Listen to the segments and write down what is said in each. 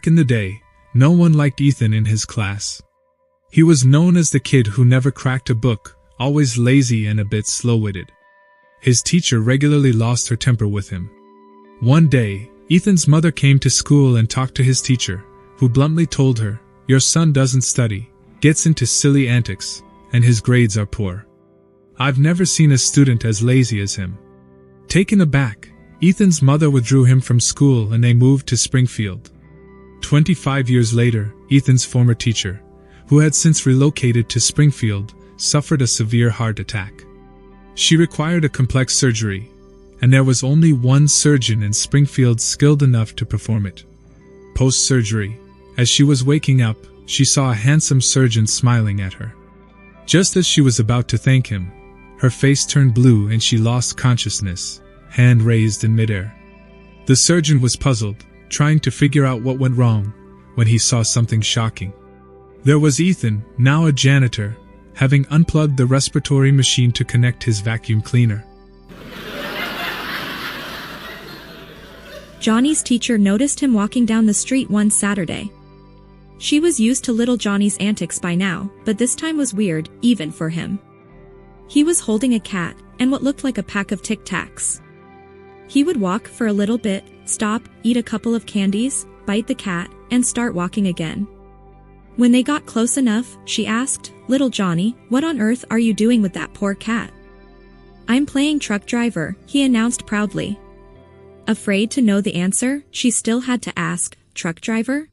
Back in the day, no one liked Ethan in his class. He was known as the kid who never cracked a book, always lazy and a bit slow-witted. His teacher regularly lost her temper with him. One day, Ethan's mother came to school and talked to his teacher, who bluntly told her, "Your son doesn't study, gets into silly antics, and his grades are poor. I've never seen a student as lazy as him." Taken aback, Ethan's mother withdrew him from school and they moved to Springfield. 25 years later, Ethan's former teacher, who had since relocated to Springfield, suffered a severe heart attack. She required a complex surgery, and there was only one surgeon in Springfield skilled enough to perform it. Post-surgery, as she was waking up, she saw a handsome surgeon smiling at her. Just as she was about to thank him, her face turned blue and she lost consciousness, hand raised in midair. The surgeon was puzzled, trying to figure out what went wrong, when he saw something shocking. There was Ethan, now a janitor, having unplugged the respiratory machine to connect his vacuum cleaner. Johnny's teacher noticed him walking down the street one Saturday. She was used to little Johnny's antics by now, but this time was weird, even for him. He was holding a cat, and what looked like a pack of Tic Tacs. He would walk for a little bit, stop, eat a couple of candies, bite the cat, and start walking again. When they got close enough, she asked, "Little Johnny, what on earth are you doing with that poor cat?" "I'm playing truck driver," he announced proudly. Afraid to know the answer, she still had to ask, "Truck driver?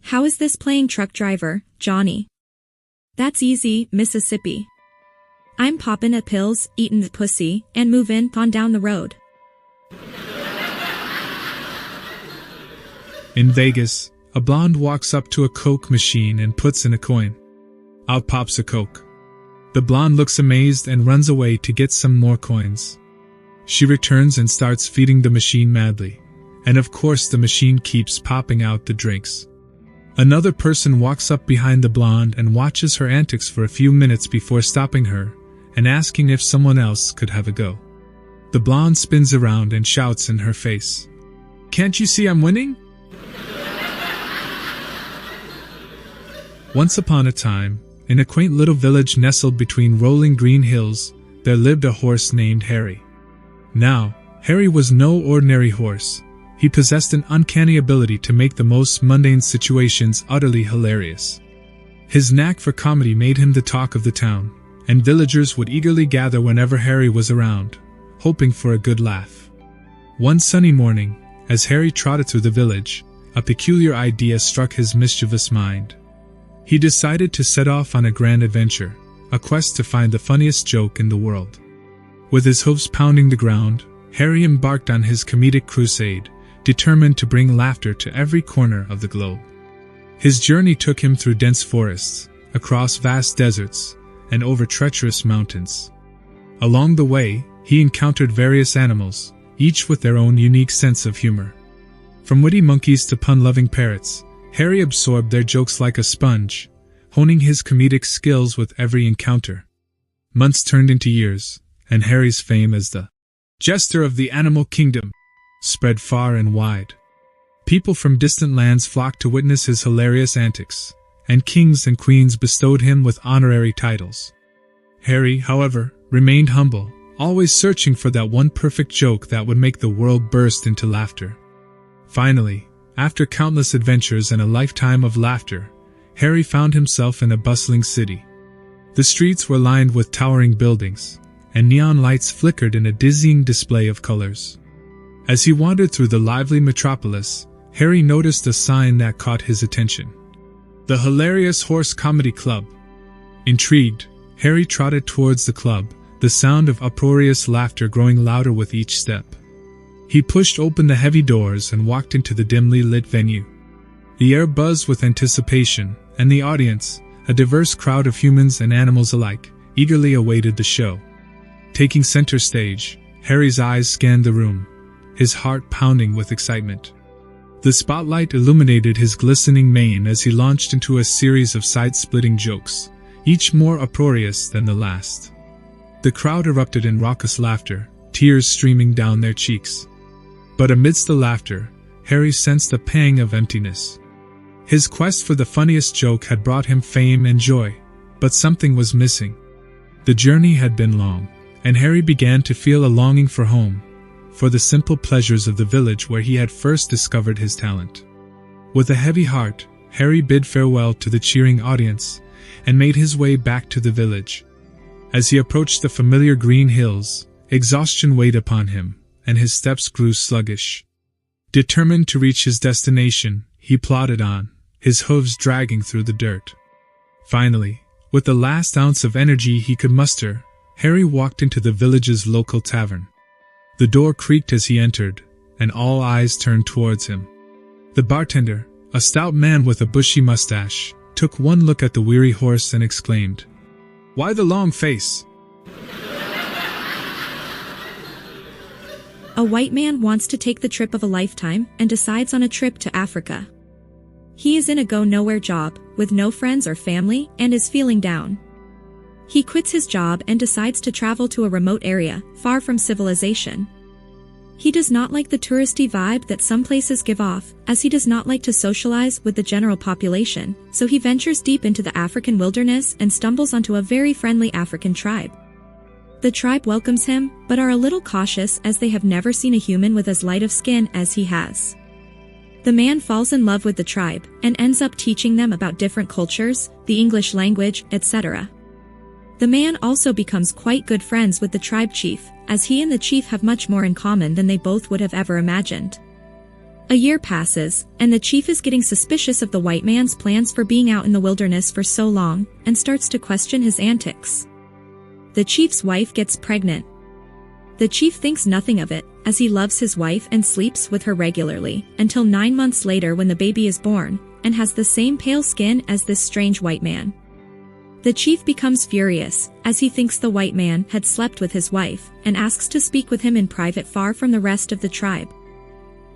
How is this playing truck driver, Johnny?" "That's easy, Mississippi. I'm poppin' a pills, eatin' the pussy, and movin' on down the road." In Vegas, a blonde walks up to a Coke machine and puts in a coin. Out pops a Coke. The blonde looks amazed and runs away to get some more coins. She returns and starts feeding the machine madly, and of course the machine keeps popping out the drinks. Another person walks up behind the blonde and watches her antics for a few minutes before stopping her and asking if someone else could have a go. The blonde spins around and shouts in her face, "Can't you see I'm winning?" Once upon a time, in a quaint little village nestled between rolling green hills, there lived a horse named Harry. Now, Harry was no ordinary horse. He possessed an uncanny ability to make the most mundane situations utterly hilarious. His knack for comedy made him the talk of the town, and villagers would eagerly gather whenever Harry was around, hoping for a good laugh. One sunny morning, as Harry trotted through the village, a peculiar idea struck his mischievous mind. He decided to set off on a grand adventure, a quest to find the funniest joke in the world. With his hooves pounding the ground, Harry embarked on his comedic crusade, determined to bring laughter to every corner of the globe. His journey took him through dense forests, across vast deserts, and over treacherous mountains. Along the way, he encountered various animals, each with their own unique sense of humor. From witty monkeys to pun-loving parrots, Harry absorbed their jokes like a sponge, honing his comedic skills with every encounter. Months turned into years, and Harry's fame as the jester of the animal kingdom spread far and wide. People from distant lands flocked to witness his hilarious antics, and kings and queens bestowed him with honorary titles. Harry, however, remained humble, always searching for that one perfect joke that would make the world burst into laughter. Finally, after countless adventures and a lifetime of laughter, Harry found himself in a bustling city. The streets were lined with towering buildings, and neon lights flickered in a dizzying display of colors. As he wandered through the lively metropolis, Harry noticed a sign that caught his attention. The Hilarious Horse Comedy Club. Intrigued, Harry trotted towards the club, the sound of uproarious laughter growing louder with each step. He pushed open the heavy doors and walked into the dimly lit venue. The air buzzed with anticipation, and the audience, a diverse crowd of humans and animals alike, eagerly awaited the show. Taking center stage, Harry's eyes scanned the room, his heart pounding with excitement. The spotlight illuminated his glistening mane as he launched into a series of side-splitting jokes, each more uproarious than the last. The crowd erupted in raucous laughter, tears streaming down their cheeks. But amidst the laughter, Harry sensed a pang of emptiness. His quest for the funniest joke had brought him fame and joy, but something was missing. The journey had been long, and Harry began to feel a longing for home, for the simple pleasures of the village where he had first discovered his talent. With a heavy heart, Harry bid farewell to the cheering audience, and made his way back to the village. As he approached the familiar green hills, exhaustion weighed upon him, and his steps grew sluggish. Determined to reach his destination, he plodded on, his hooves dragging through the dirt. Finally, with the last ounce of energy he could muster, Harry walked into the village's local tavern. The door creaked as he entered, and all eyes turned towards him. The bartender, a stout man with a bushy mustache, took one look at the weary horse and exclaimed, "Why the long face?" A white man wants to take the trip of a lifetime and decides on a trip to Africa. He is in a go-nowhere job, with no friends or family, and is feeling down. He quits his job and decides to travel to a remote area, far from civilization. He does not like the touristy vibe that some places give off, as he does not like to socialize with the general population, so he ventures deep into the African wilderness and stumbles onto a very friendly African tribe. The tribe welcomes him, but are a little cautious as they have never seen a human with as light of skin as he has. The man falls in love with the tribe, and ends up teaching them about different cultures, the English language, etc. The man also becomes quite good friends with the tribe chief, as he and the chief have much more in common than they both would have ever imagined. A year passes, and the chief is getting suspicious of the white man's plans for being out in the wilderness for so long, and starts to question his antics. The chief's wife gets pregnant. The chief thinks nothing of it, as he loves his wife and sleeps with her regularly, until 9 months later when the baby is born, and has the same pale skin as this strange white man. The chief becomes furious, as he thinks the white man had slept with his wife, and asks to speak with him in private far from the rest of the tribe.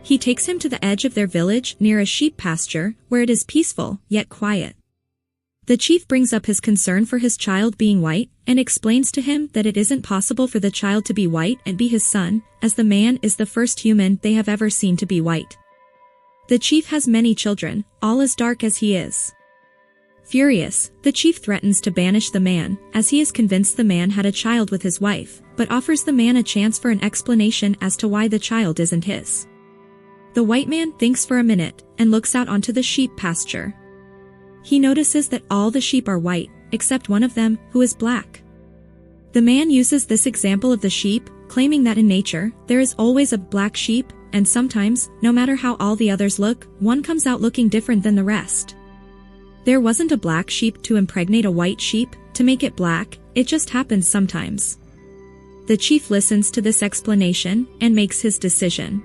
He takes him to the edge of their village near a sheep pasture, where it is peaceful, yet quiet. The chief brings up his concern for his child being white, and explains to him that it isn't possible for the child to be white and be his son, as the man is the first human they have ever seen to be white. The chief has many children, all as dark as he is. Furious, the chief threatens to banish the man, as he is convinced the man had a child with his wife, but offers the man a chance for an explanation as to why the child isn't his. The white man thinks for a minute, and looks out onto the sheep pasture. He notices that all the sheep are white, except one of them, who is black. The man uses this example of the sheep, claiming that in nature, there is always a black sheep, and sometimes, no matter how all the others look, one comes out looking different than the rest. There wasn't a black sheep to impregnate a white sheep, to make it black, it just happens sometimes. The chief listens to this explanation, and makes his decision.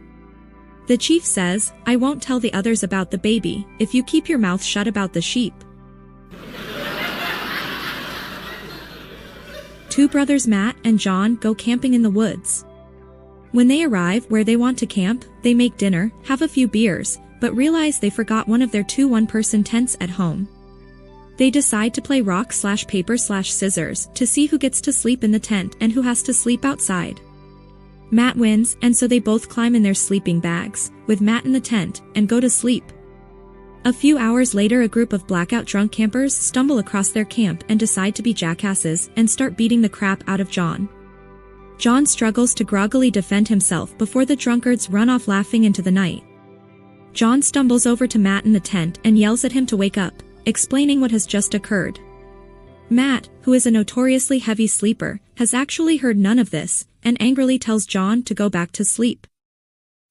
The chief says, "I won't tell the others about the baby, if you keep your mouth shut about the sheep." Two brothers Matt and John go camping in the woods. When they arrive where they want to camp, they make dinner, have a few beers, but realize they forgot one of their two one-person tents at home. They decide to play rock/paper/scissors to see who gets to sleep in the tent and who has to sleep outside. Matt wins, and so they both climb in their sleeping bags, with Matt in the tent, and go to sleep. A few hours later, a group of blackout drunk campers stumble across their camp and decide to be jackasses and start beating the crap out of John. John struggles to groggily defend himself before the drunkards run off laughing into the night. John stumbles over to Matt in the tent and yells at him to wake up, explaining what has just occurred. Matt, who is a notoriously heavy sleeper, has actually heard none of this, and angrily tells John to go back to sleep.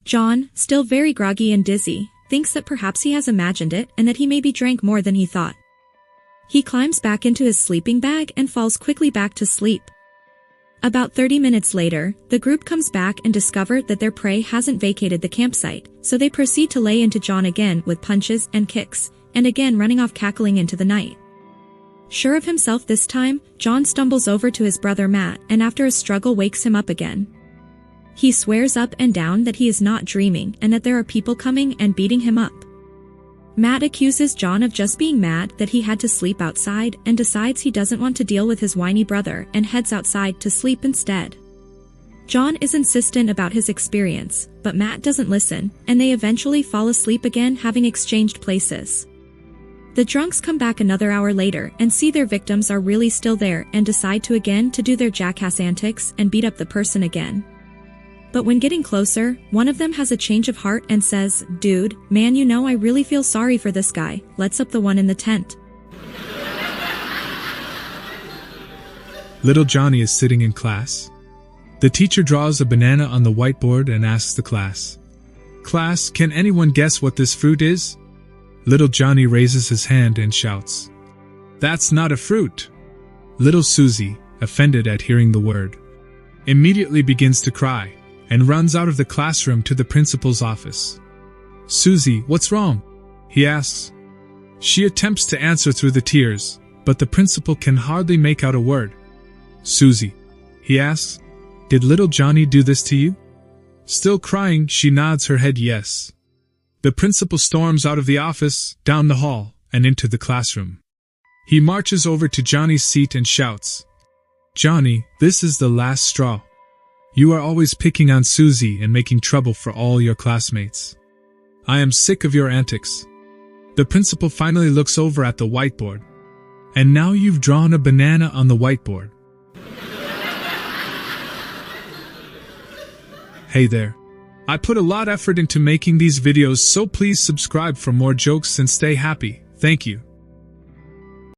John, still very groggy and dizzy, thinks that perhaps he has imagined it and that he maybe drank more than he thought. He climbs back into his sleeping bag and falls quickly back to sleep. About 30 minutes later, the group comes back and discover that their prey hasn't vacated the campsite, so they proceed to lay into John again with punches and kicks, and again running off cackling into the night. Sure of himself this time, John stumbles over to his brother Matt and after a struggle wakes him up again. He swears up and down that he is not dreaming and that there are people coming and beating him up. Matt accuses John of just being mad that he had to sleep outside and decides he doesn't want to deal with his whiny brother and heads outside to sleep instead. John is insistent about his experience, but Matt doesn't listen, and they eventually fall asleep again, having exchanged places. The drunks come back another hour later and see their victims are really still there and decide to do their jackass antics and beat up the person again. But when getting closer, one of them has a change of heart and says, "Dude, man, I really feel sorry for this guy, let's up the one in the tent." Little Johnny is sitting in class. The teacher draws a banana on the whiteboard and asks the class, "Class, can anyone guess what this fruit is?" Little Johnny raises his hand and shouts, "That's not a fruit." Little Susie, offended at hearing the word, immediately begins to cry and runs out of the classroom to the principal's office. "Susie, what's wrong?" he asks. She attempts to answer through the tears, but the principal can hardly make out a word. "Susie," he asks, "did little Johnny do this to you?" Still crying, she nods her head yes. The principal storms out of the office, down the hall, and into the classroom. He marches over to Johnny's seat and shouts, "Johnny, this is the last straw. You are always picking on Susie and making trouble for all your classmates. I am sick of your antics." The principal finally looks over at the whiteboard. "And now you've drawn a banana on the whiteboard." Hey there. I put a lot of effort into making these videos, so please subscribe for more jokes and stay happy. Thank you.